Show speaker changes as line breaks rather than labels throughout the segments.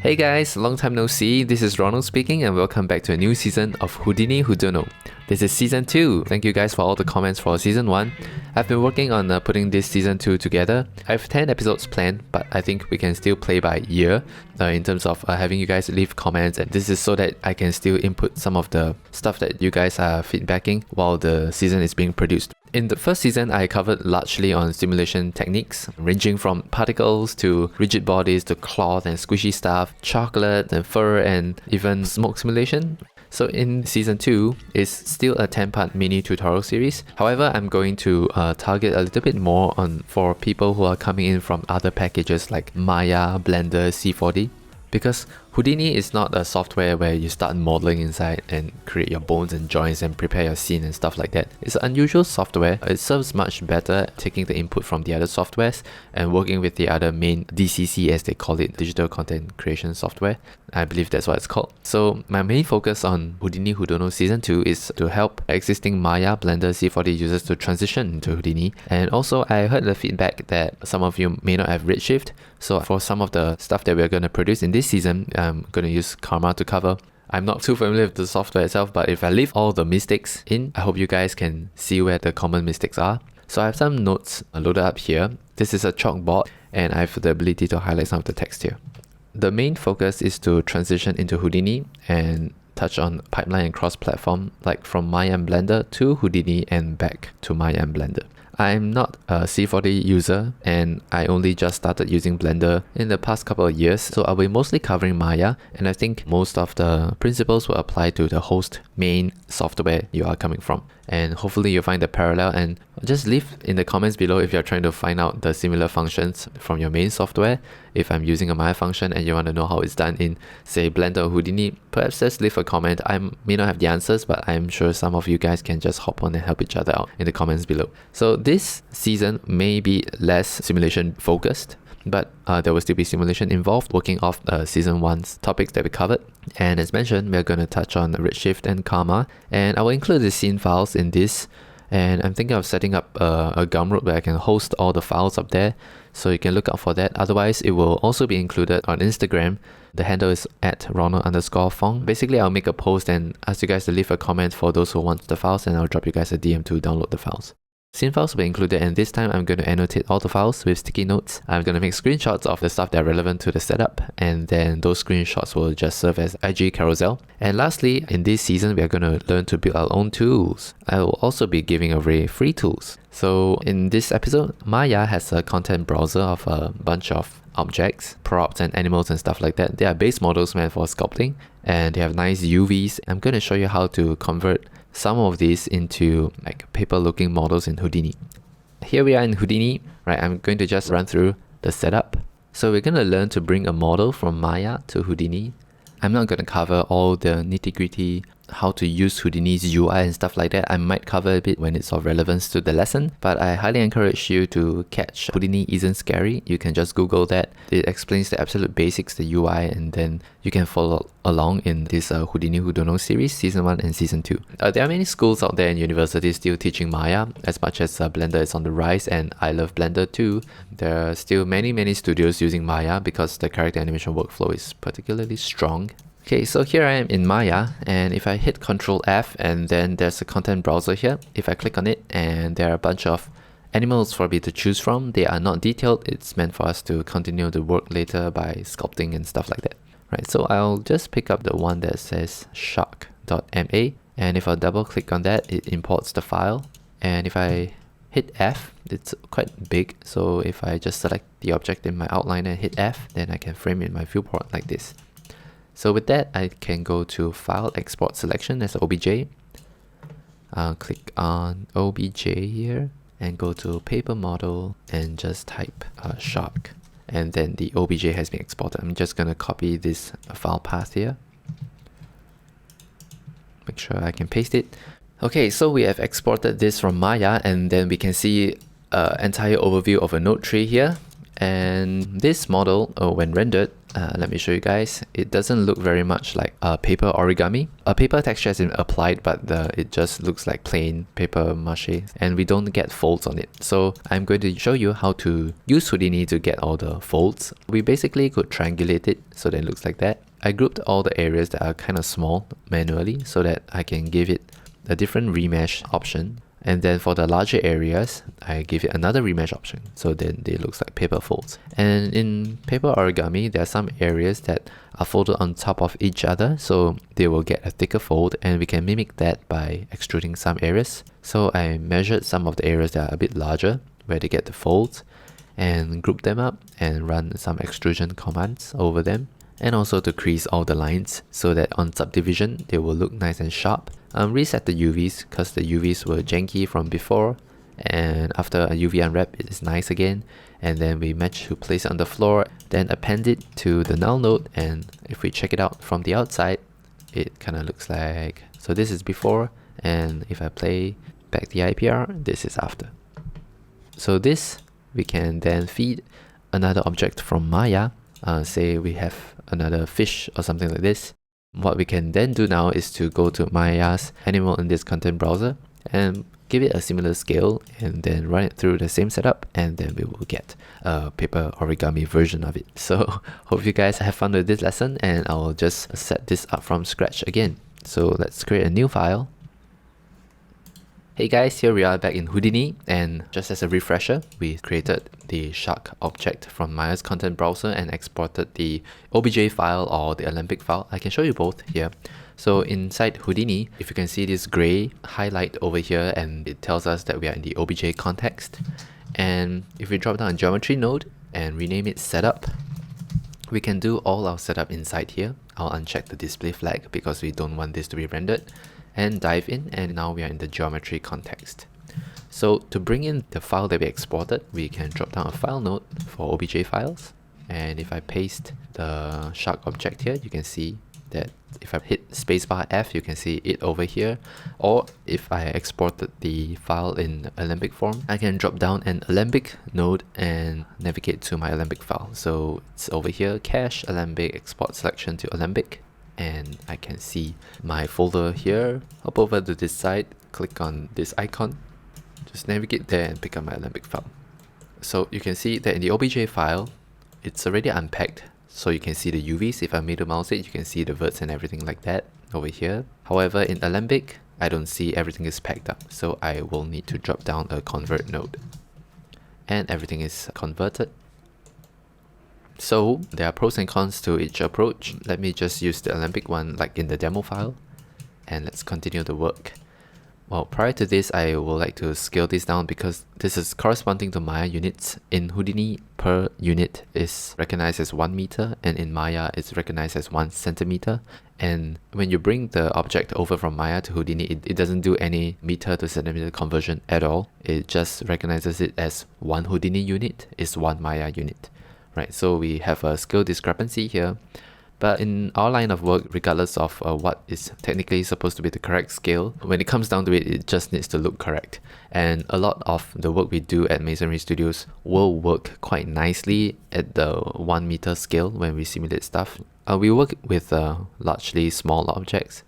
Hey guys, long time no see. This is Ronald speaking and welcome back to a new season of Houdini Who Don't Know. This is season 2. Thank you guys for all the comments for season 1. I've been working on putting this season 2 together. I have 10 episodes planned, but I think we can still play by ear in terms of having you guys leave comments, and this is so that I can still input some of the stuff that you guys are feedbacking while the season is being produced. In the first season, I covered largely on simulation techniques, ranging from particles to rigid bodies to cloth and squishy stuff, chocolate and fur and even smoke simulation. So in season 2, it's still a 10-part mini tutorial series. However, I'm going to target a little bit more for people who are coming in from other packages like Maya, Blender, C4D. Because Houdini is not a software where you start modeling inside and create your bones and joints and prepare your scene and stuff like that. It's an unusual software. It serves much better taking the input from the other softwares and working with the other main DCC, as they call it, digital content creation software. I believe that's what it's called. So my main focus on Houdini Who Don't Know Season 2 is to help existing Maya, Blender, C4D users to transition into Houdini. And also I heard the feedback that some of you may not have Redshift. So for some of the stuff that we're going to produce in this season, I'm going to use Karma to cover. I'm not too familiar with the software itself, but if I leave all the mistakes in, I hope you guys can see where the common mistakes are. So I have some notes loaded up here. This is a chalkboard and I have the ability to highlight some of the text here. The main focus is to transition into Houdini and touch on pipeline and cross-platform, like from Maya and Blender to Houdini and back to Maya and Blender. I'm not a C4D user and I only just started using Blender in the past couple of years, so I'll be mostly covering Maya, and I think most of the principles will apply to the host main software you are coming from. And hopefully you'll find the parallel, and just leave in the comments below if you're trying to find out the similar functions from your main software. If I'm using a Maya function and you want to know how it's done in, say, Blender or Houdini, perhaps just leave a comment. I may not have the answers, but I'm sure some of you guys can just hop on and help each other out in the comments below. So this season may be less simulation focused, but there will still be simulation involved, working off season 1's topics that we covered. And as mentioned, we're going to touch on Redshift and Karma, and I will include the scene files in this. And I'm thinking of setting up a Gumroad where I can host all the files up there, so you can look out for that. Otherwise, it will also be included on Instagram. The handle is at Ronald_Fong. Basically, I'll make a post and ask you guys to leave a comment for those who want the files, and I'll drop you guys a DM to download the files. Scene files will be included, and this time I'm going to annotate all the files with sticky notes. I'm going to make screenshots of the stuff that are relevant to the setup, and then those screenshots will just serve as IG carousel. And lastly, in this season, we are going to learn to build our own tools. I will also be giving away free tools. So in this episode, Maya has a content browser of a bunch of objects, props and animals and stuff like that. They are base models meant for sculpting, and they have nice UVs. I'm going to show you how to convert some of these into like paper looking models in Houdini. Here we are in Houdini, right? I'm going to just run through the setup. So we're going to learn to bring a model from Maya to Houdini. I'm not going to cover all the nitty-gritty, how to use Houdini's UI and stuff like that. I might cover a bit when it's of relevance to the lesson, but I highly encourage you to catch Houdini Isn't Scary. You can just Google that. It explains the absolute basics, the UI, and then you can follow along in this Houdini Who Don't Know series, season 1 and season 2. There are many schools out there and universities still teaching Maya, as much as Blender is on the rise, and I love Blender too. There are still many studios using Maya because the character animation workflow is particularly strong. Okay, so here I am in Maya, and if I hit Ctrl F, and then there's a content browser here. If I click on it, and there are a bunch of animals for me to choose from. They are not detailed. It's meant for us to continue the work later by sculpting and stuff like that. Right, so I'll just pick up the one that says shark.ma, and if I double click on that, it imports the file. And if I hit F, it's quite big, so if I just select the object in my outline and hit F, then I can frame it in my viewport like this. So with that, I can go to File, Export Selection as OBJ. I'll click on OBJ here and go to Paper Model and just type shark. And then the OBJ has been exported. I'm just going to copy this file path here. Make sure I can paste it. Okay, so we have exported this from Maya, and then we can see an entire overview of a node tree here. And this model, when rendered, let me show you guys, it doesn't look very much like a paper origami. A paper texture has been applied, but it just looks like plain paper mache, and we don't get folds on it. So I'm going to show you how to use Houdini to get all the folds. We basically could triangulate it so that it looks like that. I grouped all the areas that are kind of small manually so that I can give it a different remesh option. And then for the larger areas, I give it another remesh option, so then it looks like paper folds. And in paper origami, there are some areas that are folded on top of each other, so they will get a thicker fold, and we can mimic that by extruding some areas. So I measured some of the areas that are a bit larger, where they get the folds, and group them up and run some extrusion commands over them. And also to crease all the lines so that on subdivision, they will look nice and sharp. Reset the UVs because the UVs were janky from before, and after a UV unwrap it is nice again. And then we managed to place it on the floor, then append it to the null node, and if we check it out from the outside, it kind of looks like, so this is before, and if I play back the IPR, this is after. So this, we can then feed another object from Maya. Say we have another fish or something like this. What we can then do now is to go to Maya's animal in this content browser and give it a similar scale, and then run it through the same setup, and then we will get a paper origami version of it. So hope you guys have fun with this lesson, and I'll just set this up from scratch again. So let's create a new file. Hey guys, here we are back in Houdini, and just as a refresher, we created the shark object from Maya's content browser and exported the OBJ file or the Alembic file. I can show you both here. So inside Houdini, if you can see this gray highlight over here, and it tells us that we are in the OBJ context. And if we drop down a geometry node and rename it setup, we can do all our setup inside here. I'll uncheck the display flag because we don't want this to be rendered, and dive in, and now we are in the geometry context. So to bring in the file that we exported, we can drop down a file node for OBJ files, and if I paste the shark object here, you can see that if I hit spacebar F, you can see it over here. Or if I exported the file in Alembic form, I can drop down an Alembic node and navigate to my Alembic file. So it's over here, cache, Alembic, export selection to Alembic, and I can see my folder here. Hop over to this side, click on this icon, just navigate there and pick up my Alembic file. So you can see that in the OBJ file, it's already unpacked. So you can see the UVs. If I middle mouse it, you can see the verts and everything like that over here. However, in Alembic, I don't see everything is packed up. So I will need to drop down a convert node. And everything is converted. So there are pros and cons to each approach. Let me just use the Alembic one like in the demo file, and let's continue the work. Well, prior to this, I would like to scale this down because this is corresponding to Maya units. In Houdini, per unit is recognized as 1 meter, and in Maya it's recognized as 1 centimeter. And when you bring the object over from Maya to Houdini, it doesn't do any meter to centimeter conversion at all. It just recognizes it as 1 Houdini unit is 1 Maya unit. Right, so we have a scale discrepancy here, but in our line of work, regardless of what is technically supposed to be the correct scale, when it comes down to it, it just needs to look correct. And a lot of the work we do at Masonry Studios will work quite nicely at the 1 meter scale when we simulate stuff. We work with largely small objects.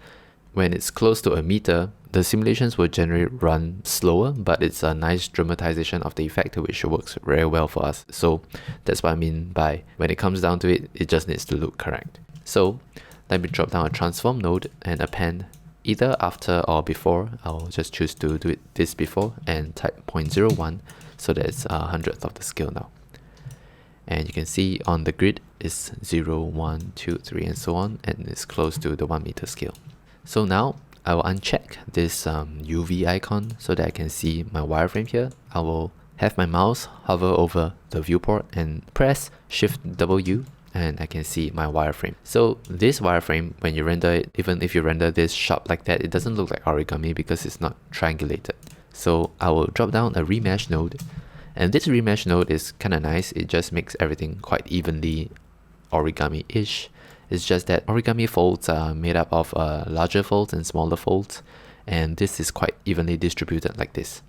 When it's close to a meter, the simulations will generally run slower, but it's a nice dramatization of the effect, which works very well for us. So that's what I mean by when it comes down to it, it just needs to look correct. So let me drop down a transform node and append either after or before. I'll just choose to do this before and type 0.01, so that it's 100th of the scale now. And you can see on the grid is 0, 1, 2, 3, and so on, and it's close to the 1 meter scale. So now I will uncheck this UV icon so that I can see my wireframe here. I will have my mouse hover over the viewport and press Shift W, and I can see my wireframe. So this wireframe, when you render it, even if you render this sharp like that, it doesn't look like origami because it's not triangulated. So I will drop down a remesh node, and this remesh node is kind of nice. It just makes everything quite evenly origami-ish. It's just that origami folds are made up of larger folds and smaller folds, and this is quite evenly distributed like this.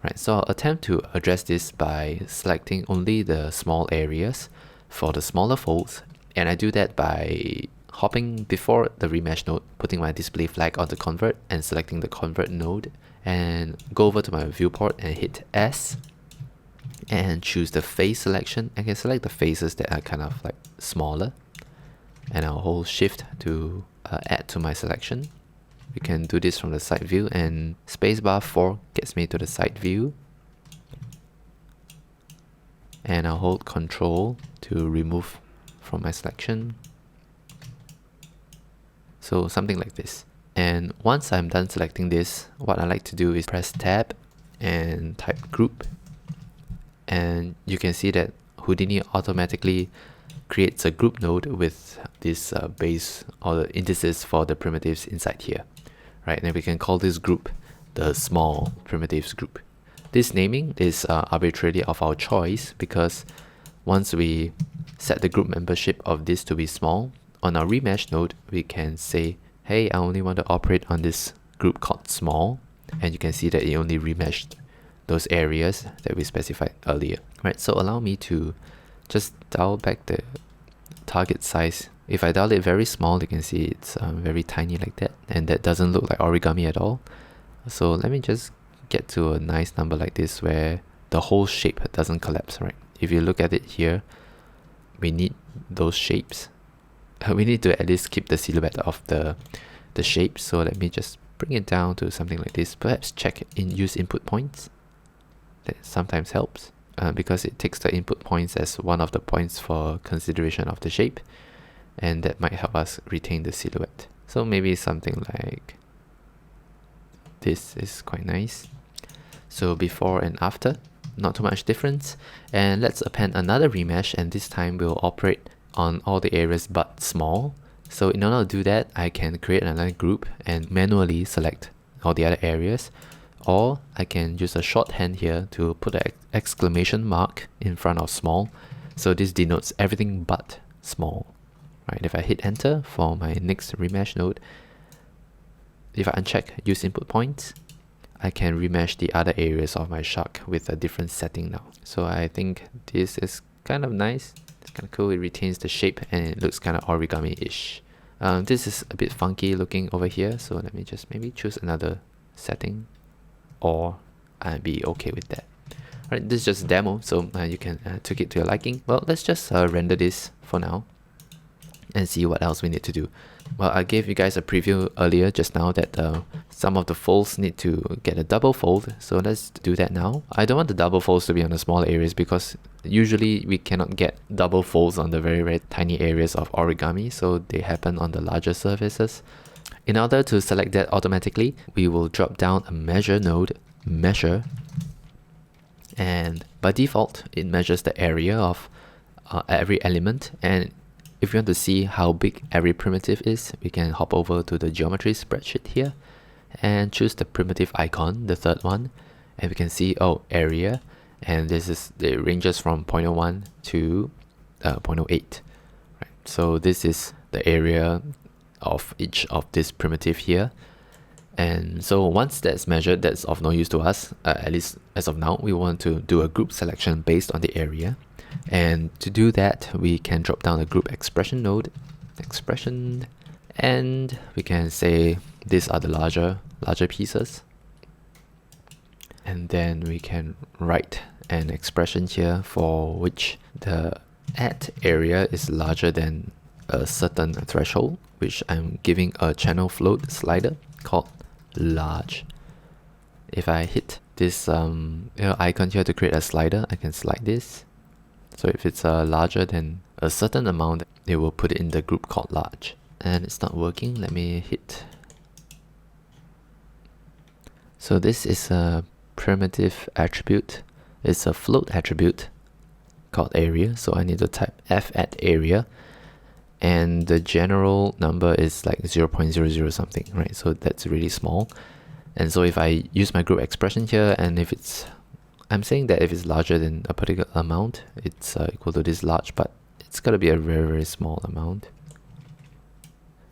Right, so I'll attempt to address this by selecting only the small areas for the smaller folds, and I do that by hopping before the remesh node, putting my display flag on the convert and selecting the convert node, and go over to my viewport and hit S and choose the face selection. I can select the faces that are kind of like smaller, and I'll hold shift to add to my selection. We can do this from the side view, and spacebar 4 gets me to the side view, and I'll hold Control to remove from my selection. So something like this. And once I'm done selecting this, what I like to do is press tab and type group, and you can see that Houdini automatically creates a group node with this base or the indices for the primitives inside here, right? And we can call this group the small primitives group. This naming is arbitrarily of our choice, because once we set the group membership of this to be small, on our remesh node we can say, hey, I only want to operate on this group called small, and you can see that it only remeshed those areas that we specified earlier. Right, so allow me to just dial back the target size. If I dial it very small, you can see it's very tiny like that, and that doesn't look like origami at all. So let me just get to a nice number like this where the whole shape doesn't collapse, right? If you look at it here, we need those shapes. We need to at least keep the silhouette of the shape. So let me just bring it down to something like this. Perhaps check in use input points. That sometimes helps because it takes the input points as one of the points for consideration of the shape, and that might help us retain the silhouette. So maybe something like this is quite nice. So before and after, not too much difference. And let's append another remesh, and this time we'll operate on all the areas but small. So in order to do that, I can create another group and manually select all the other areas, or I can use a shorthand here to put an exclamation mark in front of small. So this denotes everything but small. Right, if I hit enter for my next remesh node, if I uncheck use input points, I can remesh the other areas of my shark with a different setting now. So I think this is kind of nice. It's kind of cool. It retains the shape and it looks kind of origami-ish. This is a bit funky looking over here, so let me just maybe choose another setting, or I'd be okay with that. Alright, this is just a demo, so you can tweak it to your liking. Well, let's just render this for now and see what else we need to do. Well, I gave you guys a preview earlier just now that some of the folds need to get a double fold, so let's do that now. I don't want the double folds to be on the small areas because usually we cannot get double folds on the very tiny areas of origami, so they happen on the larger surfaces. In order to select that automatically, we will drop down a measure node, measure, and by default it measures the area of every element. And if you want to see how big every primitive is, we can hop over to the geometry spreadsheet here and choose the primitive icon, the third one, and we can see, oh, area, and it ranges from 0.01 to 0.08. Right, so this is the area of each of this primitive here. And so once that's measured, that's of no use to us, at least as of now. We want to do a group selection based on the area. And to do that, we can drop down the group expression node, expression, and we can say these are the larger pieces. And then we can write an expression here for which the add area is larger than a certain threshold, which I'm giving a channel float slider called large. If I hit this icon here to create a slider, I can slide this. So if it's larger than a certain amount, it will put it in the group called large. And it's not working. Let me hit. So this is a primitive attribute. It's a float attribute called area. So I need to type f at area. And the general number is like 0.00 something, right? So that's really small. And so if I use my group expression here, and if it's I'm saying that if it's larger than a particular amount, it's equal to this large, but it's got to be a very small amount.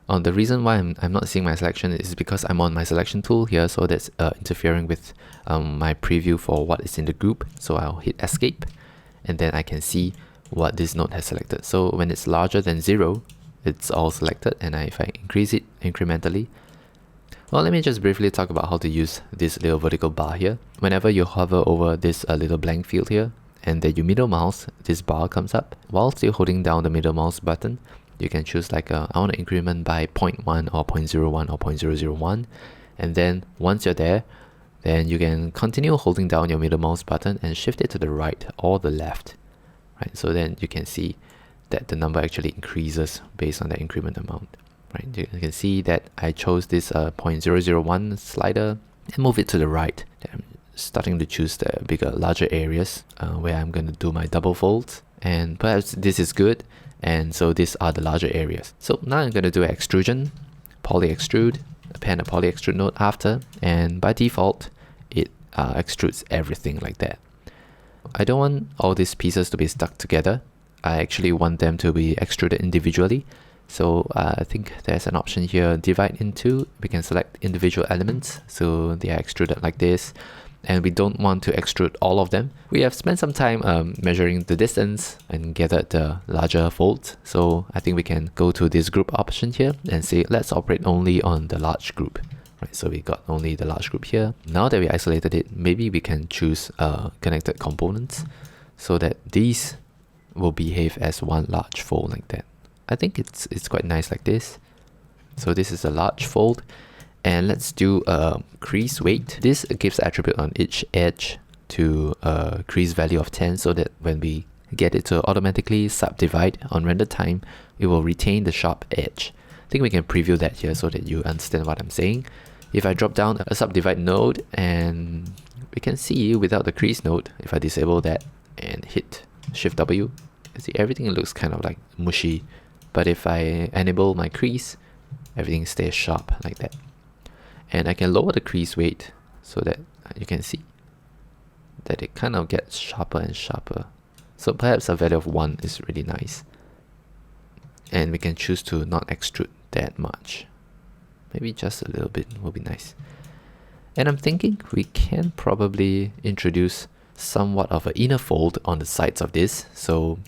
The reason why I'm not seeing my selection is because I'm on my selection tool here, so that's interfering with my preview for what is in the group. So I'll hit escape, and then I can see what this node has selected. So when it's larger than 0, it's all selected, and if I increase it incrementally, well, let me just briefly talk about how to use this little vertical bar here. Whenever you hover over this little blank field here, and then you middle mouse, this bar comes up. While still holding down the middle mouse button, you can choose like I want to increment by 0.1 or 0.01 or 0.001. And then once you're there, then you can continue holding down your middle mouse button and shift it to the right or the left. Right, so then you can see that the number actually increases based on the increment amount. Right, you can see that I chose this 0.001 slider and move it to the right. I'm starting to choose the bigger, larger areas where I'm going to do my double folds, and perhaps this is good. And so these are the larger areas. So now I'm going to do an extrusion, poly extrude, append a poly extrude node after, and by default it extrudes everything like that. I don't want all these pieces to be stuck together. I actually want them to be extruded individually. So I think there's an option here, divide into. We can select individual elements, so they are extruded like this. And we don't want to extrude all of them. We have spent some time measuring the distance and gathered the larger folds. So I think we can go to this group option here and say, let's operate only on the large group. Right, so we got only the large group here. Now that we isolated it, maybe we can choose connected components so that these will behave as one large fold like that. I think it's quite nice like this. So this is a large fold. And let's do a crease weight. This gives attribute on each edge to a crease value of 10, so that when we get it to automatically subdivide on render time, it will retain the sharp edge. I think we can preview that here so that you understand what I'm saying. If I drop down a subdivide node, and we can see without the crease node, if I disable that and hit Shift W, you see everything looks kind of like mushy. But if I enable my crease, everything stays sharp like that. And I can lower the crease weight so that you can see that it kind of gets sharper and sharper. So perhaps a value of 1 is really nice. And we can choose to not extrude that much. Maybe just a little bit will be nice. And I'm thinking we can probably introduce somewhat of an inner fold on the sides of this. So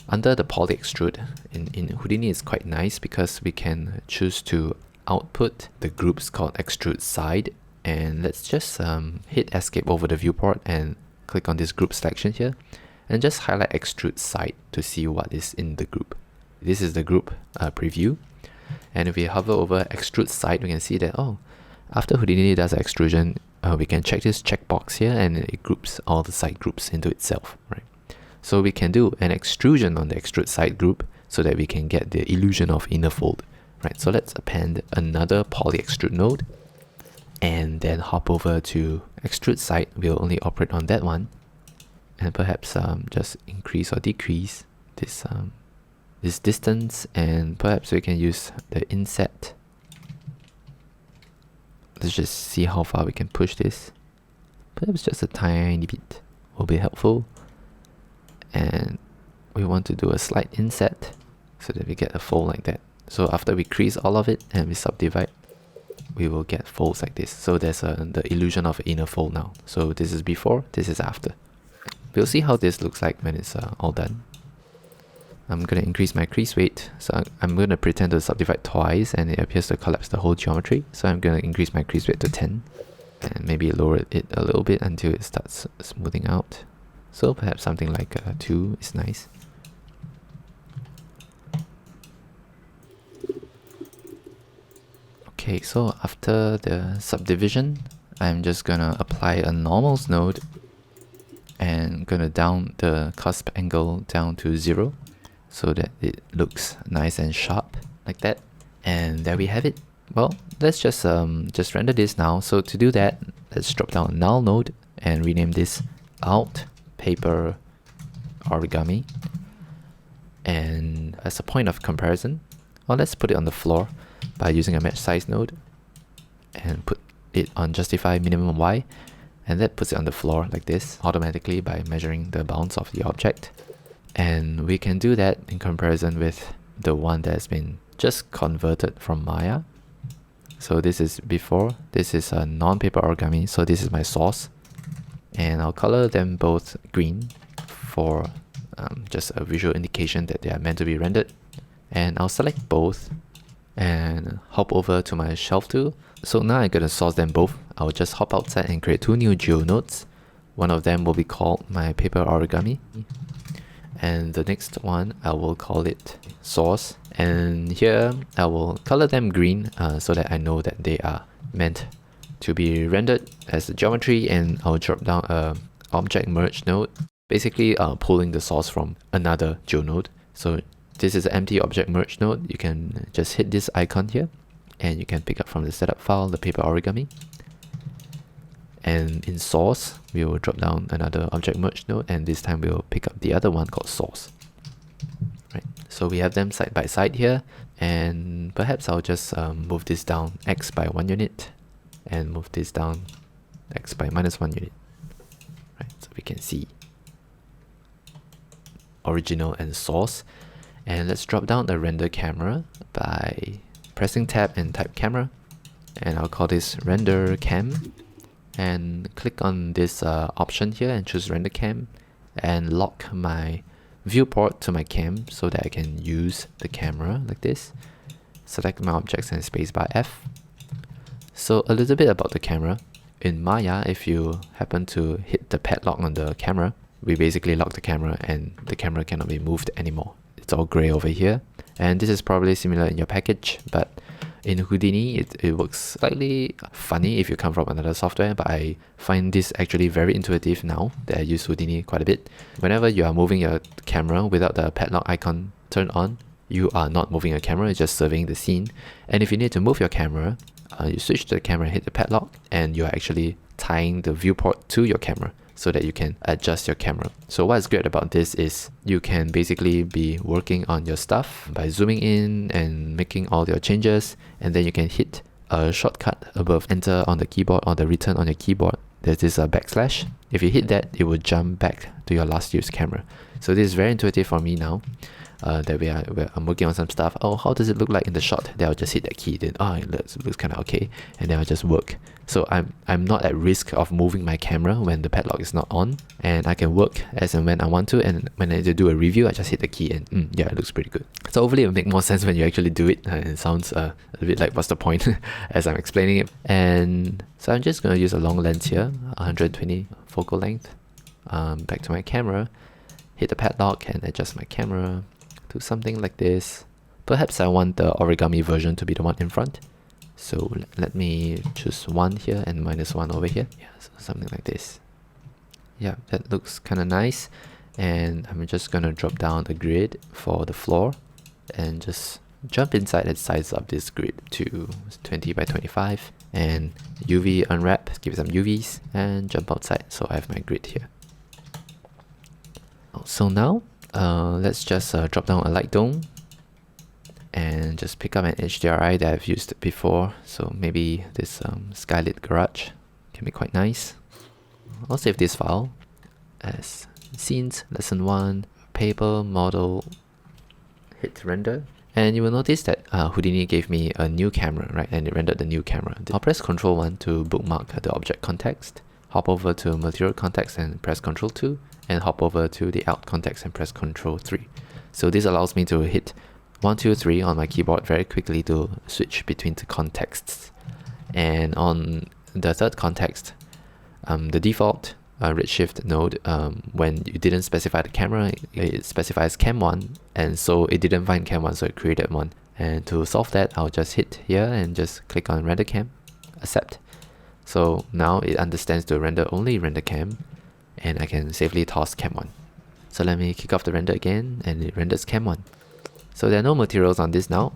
under the poly extrude in Houdini is quite nice because we can choose to output the groups called extrude side, and let's just hit escape over the viewport and click on this group selection here and just highlight extrude side to see what is in the group. This is the group preview, and if we hover over extrude side, we can see that after Houdini does extrusion, we can check this checkbox here and it groups all the side groups into itself, right? So we can do an extrusion on the extrude side group so that we can get the illusion of inner fold. Right, so let's append another poly extrude node and then hop over to extrude side. We'll only operate on that one, and perhaps just increase or decrease this this distance, and perhaps we can use the inset. Let's just see how far we can push this. Perhaps just a tiny bit will be helpful, and we want to do a slight inset so that we get a fold like that. So after we crease all of it and we subdivide, we will get folds like this. So there's the illusion of an inner fold now. So this is before, this is after. We'll see how this looks like when it's all done. I'm going to increase my crease weight. So I'm going to pretend to subdivide twice and it appears to collapse the whole geometry. So I'm going to increase my crease weight to 10 and maybe lower it a little bit until it starts smoothing out. So perhaps something like 2 is nice. Okay, so after the subdivision, I'm just gonna apply a normals node and gonna down the cusp angle down to 0 so that it looks nice and sharp like that. And there we have it. Well, let's just render this now. So to do that, let's drop down a null node and rename this alt paper origami. And as a point of comparison, well, let's put it on the floor by using a match size node and put it on justify minimum y, and that puts it on the floor like this automatically by measuring the bounds of the object. And we can do that in comparison with the one that has been just convert it from Maya. So this is before, this is a non-paper origami, so this is my source. And I'll color them both green for just a visual indication that they are meant to be rendered. And I'll select both and hop over to my shelf tool. So now I'm gonna source them both. I'll just hop outside and create two new geonodes. One of them will be called my paper origami, and the next one I will call it source. And here I will color them green so that I know that they are meant to be rendered as a geometry, and I'll drop down a object merge node, basically pulling the source from another geonode. So this is an empty object merge node. You can just hit this icon here and you can pick up from the setup file the paper origami. And in source, we will drop down another object merge node, and this time we'll pick up the other one called source. Right. So we have them side by side here, and perhaps I'll just move this down x by 1 unit and move this down x by -1 unit. Right. So we can see original and source. And let's drop down the render camera by pressing tab and type camera, and I'll call this render cam. And click on this option here and choose render cam and lock my viewport to my cam so that I can use the camera like this. Select my objects and spacebar F. So a little bit about the camera. In Maya, if you happen to hit the padlock on the camera, we basically lock the camera and the camera cannot be moved anymore. It's all gray over here. And this is probably similar in your package, but in Houdini, it works slightly funny if you come from another software, but I find this actually very intuitive now that I use Houdini quite a bit. Whenever you are moving your camera without the padlock icon turned on, you are not moving your camera, it's just serving the scene. And if you need to move your camera, you switch to the camera and hit the padlock, and you are actually tying the viewport to your camera so that you can adjust your camera. So what's great about this is you can basically be working on your stuff by zooming in and making all your changes, and then you can hit a shortcut above enter on the keyboard or the return on your keyboard. There's this backslash. If you hit that, it will jump back to your last used camera. So this is very intuitive for me now. That I'm working on some stuff. Oh, how does it look like in the shot? Then I'll just hit that key. Then it looks kind of okay, and then I'll just work. So I'm not at risk of moving my camera when the padlock is not on, and I can work as and when I want to. And when I need to do a review, I just hit the key, and yeah, it looks pretty good. So hopefully it'll make more sense when you actually do it. It sounds a bit like what's the point as I'm explaining it. And so I'm just gonna use a long lens here, 120 focal length. Back to my camera, hit the padlock and adjust my camera to something like this. Perhaps I want the origami version to be the one in front. So let me choose 1 here and -1 over here. Yeah, so something like this. Yeah, that looks kind of nice. And I'm just gonna drop down the grid for the floor and just jump inside the size of this grid to 20 by 25 and UV unwrap, give it some UVs and jump outside. So I have my grid here. So now let's just drop down a light dome and just pick up an HDRI that I've used before. So maybe this skylit garage can be quite nice. I'll save this file as scenes, lesson 1, paper, model, hit render. And you will notice that Houdini gave me a new camera, right? And it rendered the new camera. I'll press Ctrl 1 to bookmark the object context, hop over to material context and press Ctrl 2, and hop over to the out context and press Ctrl 3. So this allows me to hit 1, 2, 3 on my keyboard very quickly to switch between the contexts. And on the third context, the default redshift node, when you didn't specify the camera, it specifies cam1, and so it didn't find cam1, so it created one. And to solve that, I'll just hit here and just click on render cam, accept. So now it understands to render only render cam, and I can safely toss cam1. So let me kick off the render again, and it renders cam1. So there are no materials on this now,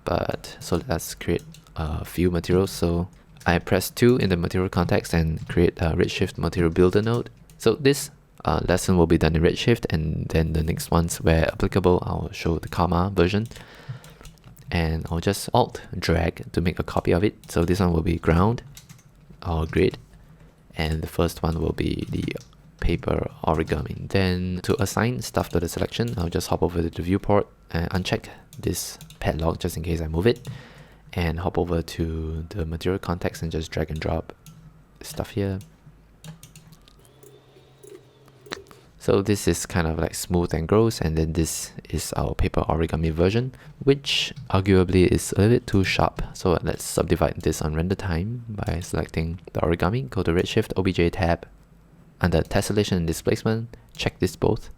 but so let's create a few materials. So I press 2 in the material context and create a Redshift material builder node. So this lesson will be done in Redshift, and then the next ones where applicable, I'll show the Karma version. And I'll just Alt drag to make a copy of it. So this one will be ground or grid, and the first one will be the paper origami. Then to assign stuff to the selection, I'll just hop over to the viewport and uncheck this padlock just in case I move it, and hop over to the material context and just drag and drop stuff here. So this is kind of like smooth and gross, and then this is our paper origami version, which arguably is a little bit too sharp. So let's subdivide this on render time by selecting the origami, go to Redshift OBJ tab, under tessellation and displacement, check this both,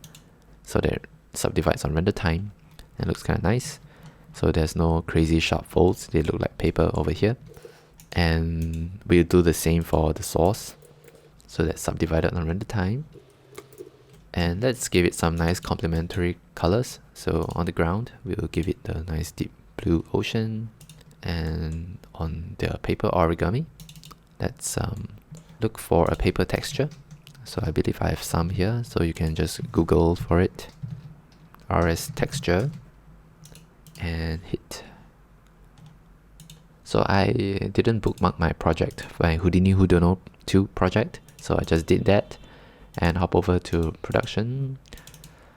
so that it subdivides on render time and looks kind of nice. So there's no crazy sharp folds, they look like paper over here. And we'll do the same for the source, so that's subdivided on render time. And let's give it some nice complementary colors. So on the ground, we'll give it the nice deep blue ocean. And on the paper origami, let's look for a paper texture. So I believe I have some here, so you can just Google for it. RS texture and hit. So I didn't bookmark my project, my Houdini Who Don't Know 2 project. So I just did that. And hop over to production,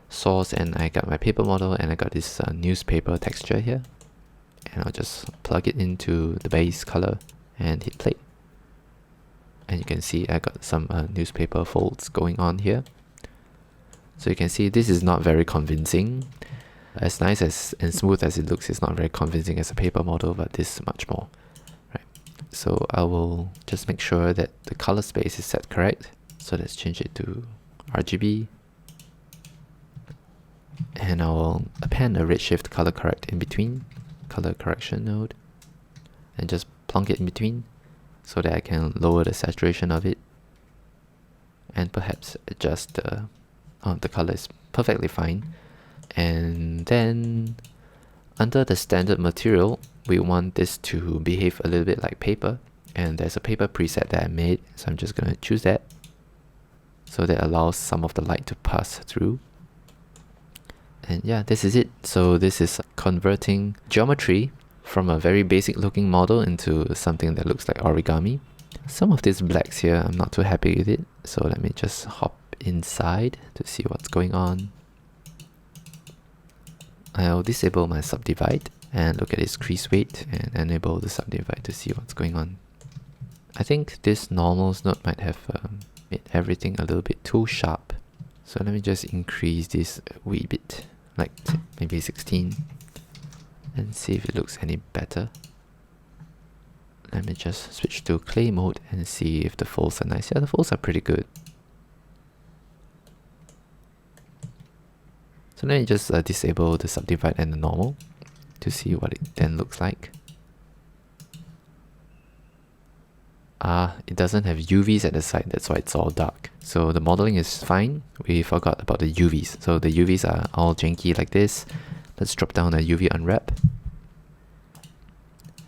source, and I got my paper model, and I got this newspaper texture here. And I'll just plug it into the base color and hit play. And you can see I got some newspaper folds going on here. So you can see this is not very convincing. As nice as and smooth as it looks, it's not very convincing as a paper model, but this is much more. Right. So I will just make sure that the color space is set correct. So let's change it to RGB, and I will append a redshift color correct in between, color correction node, and just plonk it in between so that I can lower the saturation of it, and perhaps adjust the color is perfectly fine. And then under the standard material, we want this to behave a little bit like paper, and there's a paper preset that I made, so I'm just gonna choose that. So that allows some of the light to pass through. And yeah, this is it. So this is converting geometry from a very basic looking model into something that looks like origami. Some of these blacks here, I'm not too happy with it. So let me just hop inside to see what's going on. I'll disable my subdivide and look at its crease weight and enable the subdivide to see what's going on. I think this normals node might have made everything a little bit too sharp. So let me just increase this a wee bit, like maybe 16, and see if it looks any better. Let me just switch to clay mode and see if the folds are nice. Yeah, the folds are pretty good. So let me just disable the subdivide and the normal to see what it then looks like. It doesn't have UVs at the side, that's why it's all dark. So the modeling is fine. We forgot about the UVs. So the UVs are all janky like this. Let's drop down a UV unwrap.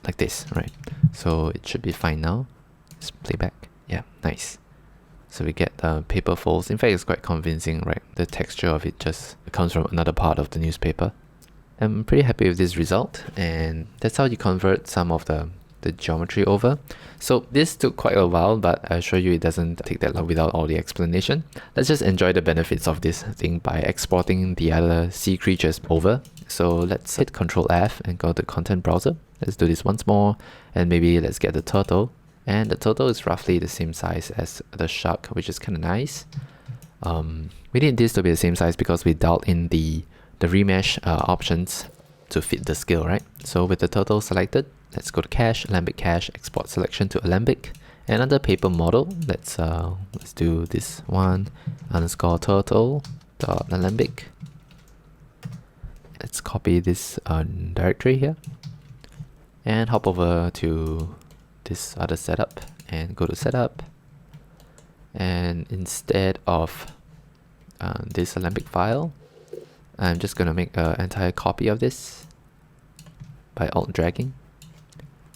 Like this, right? So it should be fine now. Let's play back. Yeah, nice. So we get paper folds. In fact, it's quite convincing, right? The texture of it just comes from another part of the newspaper. I'm pretty happy with this result, and that's how you convert some of the geometry over. So this took quite a while, but I assure you it doesn't take that long without all the explanation. Let's just enjoy the benefits of this thing by exporting the other sea creatures over. So let's hit Ctrl F and go to content browser. Let's do this once more, and maybe let's get the turtle. And the turtle is roughly the same size as the shark, which is kind of nice. We need this to be the same size because we dialed in the remesh options to fit the scale, right? So with the turtle selected, let's go to cache, Alembic cache, export selection to Alembic. And under paper model, let's do this one underscore turtle dot Alembic. Let's copy this directory here and hop over to this other setup and go to setup. And instead of this Alembic file, I'm just gonna make an entire copy of this by alt dragging.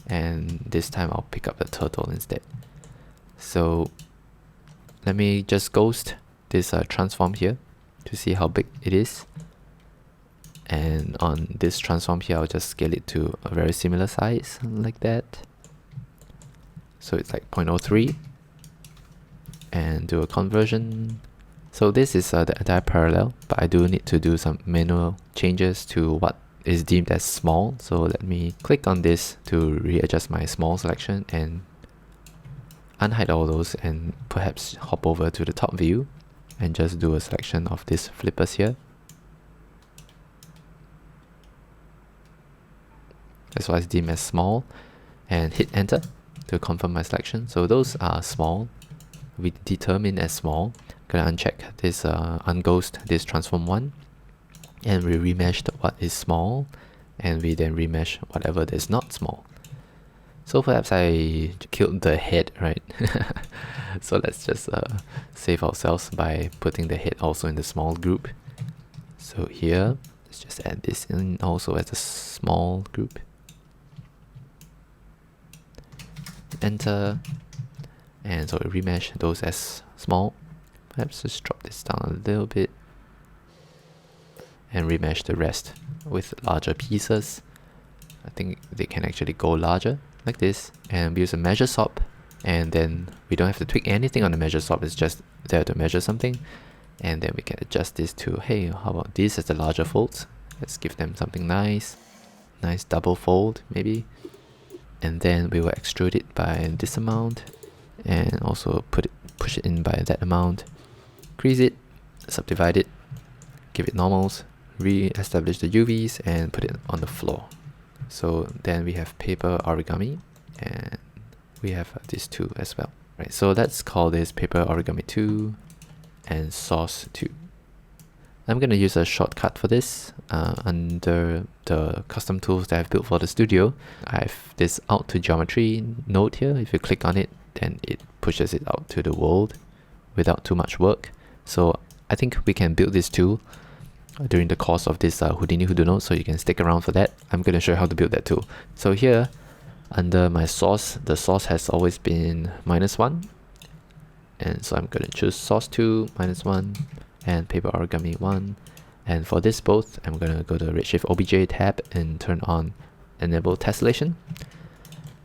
And this time I'll pick up the turtle instead. So let me just ghost this transform here to see how big it is. And on this transform here, I'll just scale it to a very similar size like that. So it's like 0.03. And do a conversion So this is the entire parallel, but I do need to do some manual changes to what is deemed as small. So let me click on this to readjust my small selection and unhide all those, and perhaps hop over to the top view and just do a selection of these flippers here. That's why it's deemed as small, and hit enter to confirm my selection. So those are small. We determine as small. Gonna uncheck this unghost this transform one, and we remeshed what is small, and we then remesh whatever that is not small. So perhaps I killed the head, right? So let's just save ourselves by putting the head also in the small group. So here, let's just add this in also as a small group. Enter, and so we remesh those as small. Perhaps just drop this down a little bit and remesh the rest with larger pieces. I think they can actually go larger like this, and we use a measure swap, and then we don't have to tweak anything on the measure swap. It's just there to measure something, and then we can adjust this to, hey, how about this as the larger folds? Let's give them something nice double fold maybe, and then we will extrude it by this amount, and also push it in by that amount, crease it, subdivide it, give it normals, re-establish the UVs, and put it on the floor. So then we have paper origami, and we have these two as well. Right, so let's call this paper origami 2 and sauce 2. I'm going to use a shortcut for this. Under the custom tools that I've built for the studio, I have this out to geometry node here. If you click on it, then it pushes it out to the world without too much work. So I think we can build this tool during the course of this Houdini Houdino, so you can stick around for that. I'm going to show you how to build that tool. So here, under my source, the source has always been -1. And so I'm going to choose source 2, -1, and paper origami 1. And for this both, I'm going to go to the Redshift OBJ tab and turn on enable tessellation.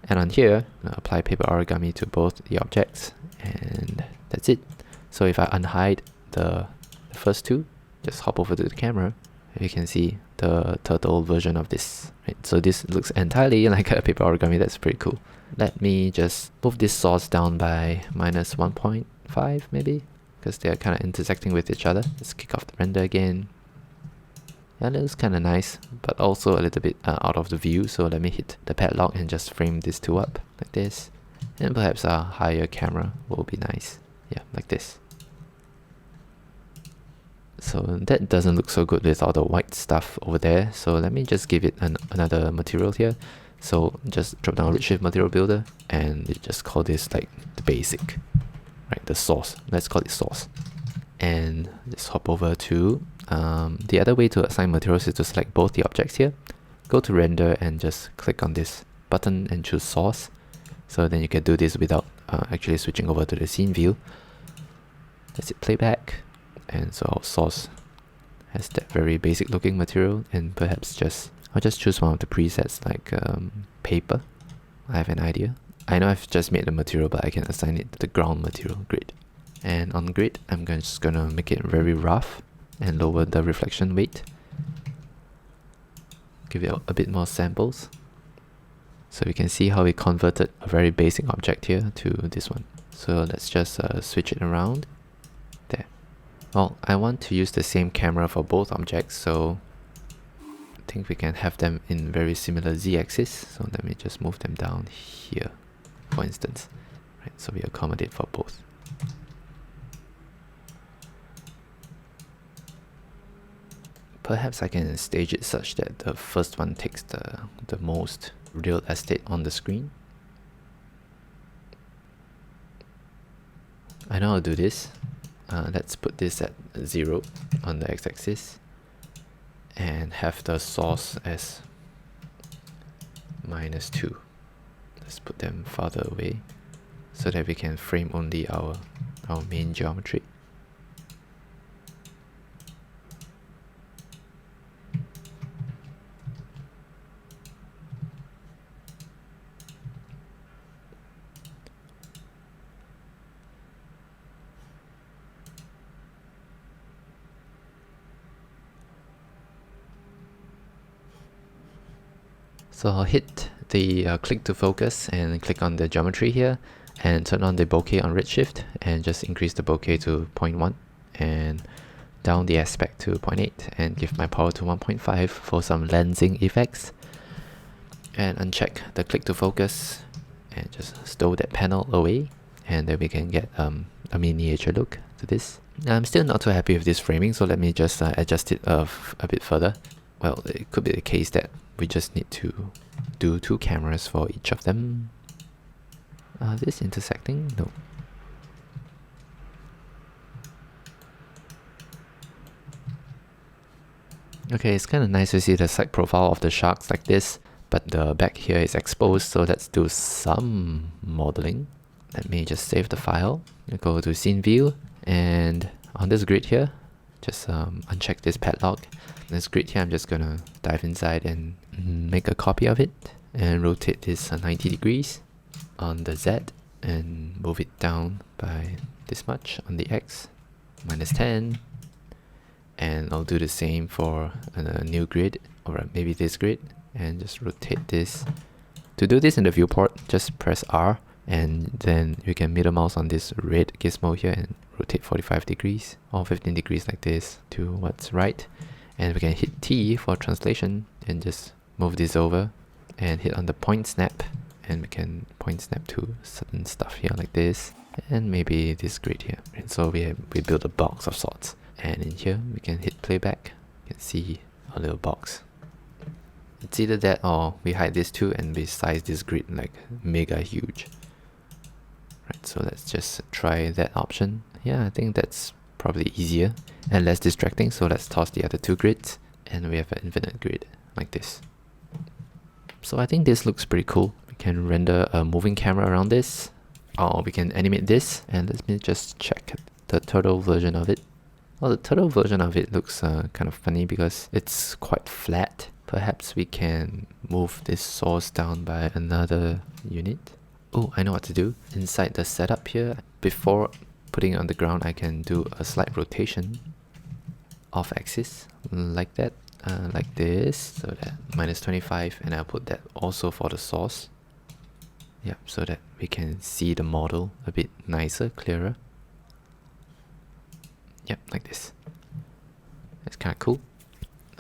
And on here, I'm going to apply paper origami to both the objects, and that's it. So if I unhide the first two, just hop over to the camera, you can see the turtle version of this. Right? So this looks entirely like a paper origami. That's pretty cool. Let me just move this source down by -1.5 maybe, because they're kind of intersecting with each other. Let's kick off the render again. And it looks kind of nice, but also a little bit out of the view. So let me hit the padlock and just frame these two up like this. And perhaps a higher camera will be nice. Yeah, like this. So that doesn't look so good with all the white stuff over there. So let me just give it another material here. So just drop down Redshift Material Builder, and just call this like the basic, right? The source. Let's call it source. And just hop over to the other way to assign materials is to select both the objects here. Go to render and just click on this button and choose source. So then you can do this without actually switching over to the scene view. Let's hit playback. And so our source has that very basic looking material, and perhaps I'll just choose one of the presets like paper. I have an idea. I know I've just made the material, but I can assign it to the ground material grid. And on grid, I'm just gonna make it very rough and lower the reflection weight. Give it a bit more samples. So we can see how we converted a very basic object here to this one. So let's just switch it around. There. Well, I want to use the same camera for both objects, so I think we can have them in very similar z-axis. So let me just move them down here, for instance. Right, so we accommodate for both. Perhaps I can stage it such that the first one takes the most real estate on the screen. I know how to do this. Let's put this at 0 on the x-axis and have the source as -2. Let's put them farther away so that we can frame only our main geometry. So I'll hit the click to focus and click on the geometry here and turn on the bokeh on redshift and just increase the bokeh to 0.1 and down the aspect to 0.8 and give my power to 1.5 for some lensing effects, and uncheck the click to focus and just stow that panel away, and then we can get a miniature look to this. I'm still not too happy with this framing, so let me just adjust it a bit further. Well, it could be the case that we just need to do 2 cameras for each of them. Are this intersecting? No. Okay, it's kind of nice to see the side profile of the sharks like this, but the back here is exposed, so let's do some modeling. Let me just save the file. Go to scene view, and on this grid here, just uncheck this padlock. This grid here, I'm just gonna dive inside and make a copy of it and rotate this 90 degrees on the Z and move it down by this much on the X, -10. And I'll do the same for a new grid, or maybe this grid, and just rotate this. To do this in the viewport, just press R, and then you can middle mouse on this red gizmo here and rotate 45 degrees or 15 degrees like this to what's right. And we can hit T for translation and just move this over and hit on the point snap, and we can point snap to certain stuff here like this, and maybe this grid here. And so we build a box of sorts, and in here we can hit playback. You can see a little box. It's either that or we hide this too and we size this grid like mega huge. Right, so let's just try that option. Yeah, I think that's probably easier and less distracting, so let's toss the other 2 grids and we have an infinite grid like this. So I think this looks pretty cool. We can render a moving camera around this, or we can animate this, and let me just check the turtle version of it. Well, the turtle version of it looks kind of funny because it's quite flat. Perhaps we can move this source down by another unit. Oh, I know what to do. Inside the setup here, before putting it on the ground, I can do a slight rotation off axis like that, like this, so that -25, and I'll put that also for the source. Yep, so that we can see the model a bit nicer, clearer. Yep, like this. That's kind of cool.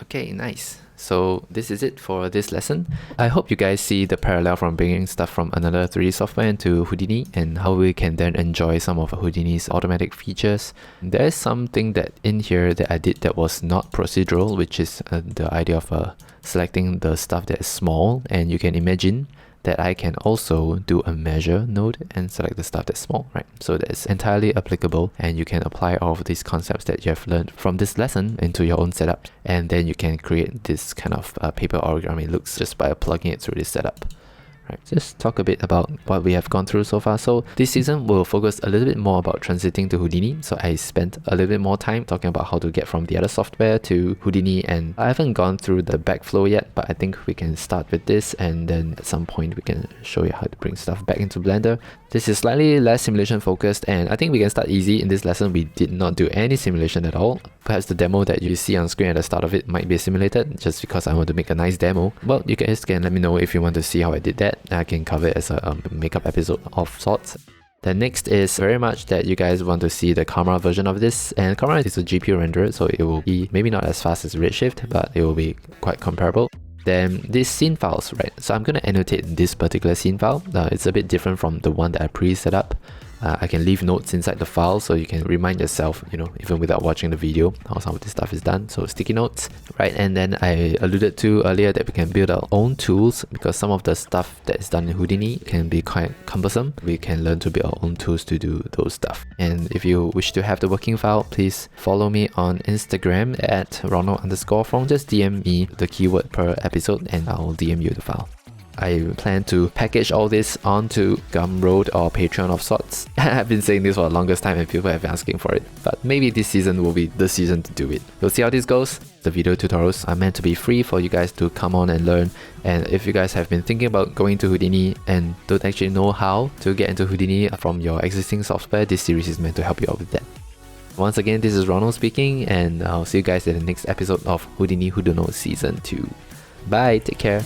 Okay, nice. So this is it for this lesson. I hope you guys see the parallel from bringing stuff from another 3D software into Houdini and how we can then enjoy some of Houdini's automatic features. There is something that in here that I did that was not procedural, which is the idea of selecting the stuff that is small, and you can imagine that I can also do a measure node and select the stuff that's small, right? So that's entirely applicable, and you can apply all of these concepts that you have learned from this lesson into your own setup, and then you can create this kind of paper origami looks just by plugging it through this setup. Right, just talk a bit about what we have gone through so far. So this season we'll focus a little bit more about transiting to Houdini. So I spent a little bit more time talking about how to get from the other software to Houdini, and I haven't gone through the backflow yet, but I think we can start with this, and then at some point we can show you how to bring stuff back into Blender. This is slightly less simulation focused, and I think we can start easy. In this lesson we did not do any simulation at all. Perhaps the demo that you see on screen at the start of it might be simulated just because I want to make a nice demo. Well, you guys can let me know if you want to see how I did that. I can cover it as a makeup episode of sorts. The next is very much that you guys want to see the camera version of this, and camera is a GPU renderer, so it will be maybe not as fast as Redshift, but it will be quite comparable. Then these scene files, right? So I'm going to annotate this particular scene file. It's a bit different from the one that I pre-set up. I can leave notes inside the file so you can remind yourself, you know, even without watching the video, how some of this stuff is done. So sticky notes, right? And then I alluded to earlier that we can build our own tools, because some of the stuff that is done in Houdini can be quite cumbersome. We can learn to build our own tools to do those stuff. And if you wish to have the working file, please follow me on Instagram at Ronald_Fong. Just DM me the keyword per episode and I'll DM you the file. I plan to package all this onto Gumroad or Patreon of sorts. I've been saying this for the longest time and people have been asking for it, but maybe this season will be the season to do it. We'll see how this goes. The video tutorials are meant to be free for you guys to come on and learn, and if you guys have been thinking about going to Houdini and don't actually know how to get into Houdini from your existing software, this series is meant to help you out with that. Once again, this is Ronald speaking, and I'll see you guys in the next episode of Houdini Who Don't Know Season 2. Bye, take care.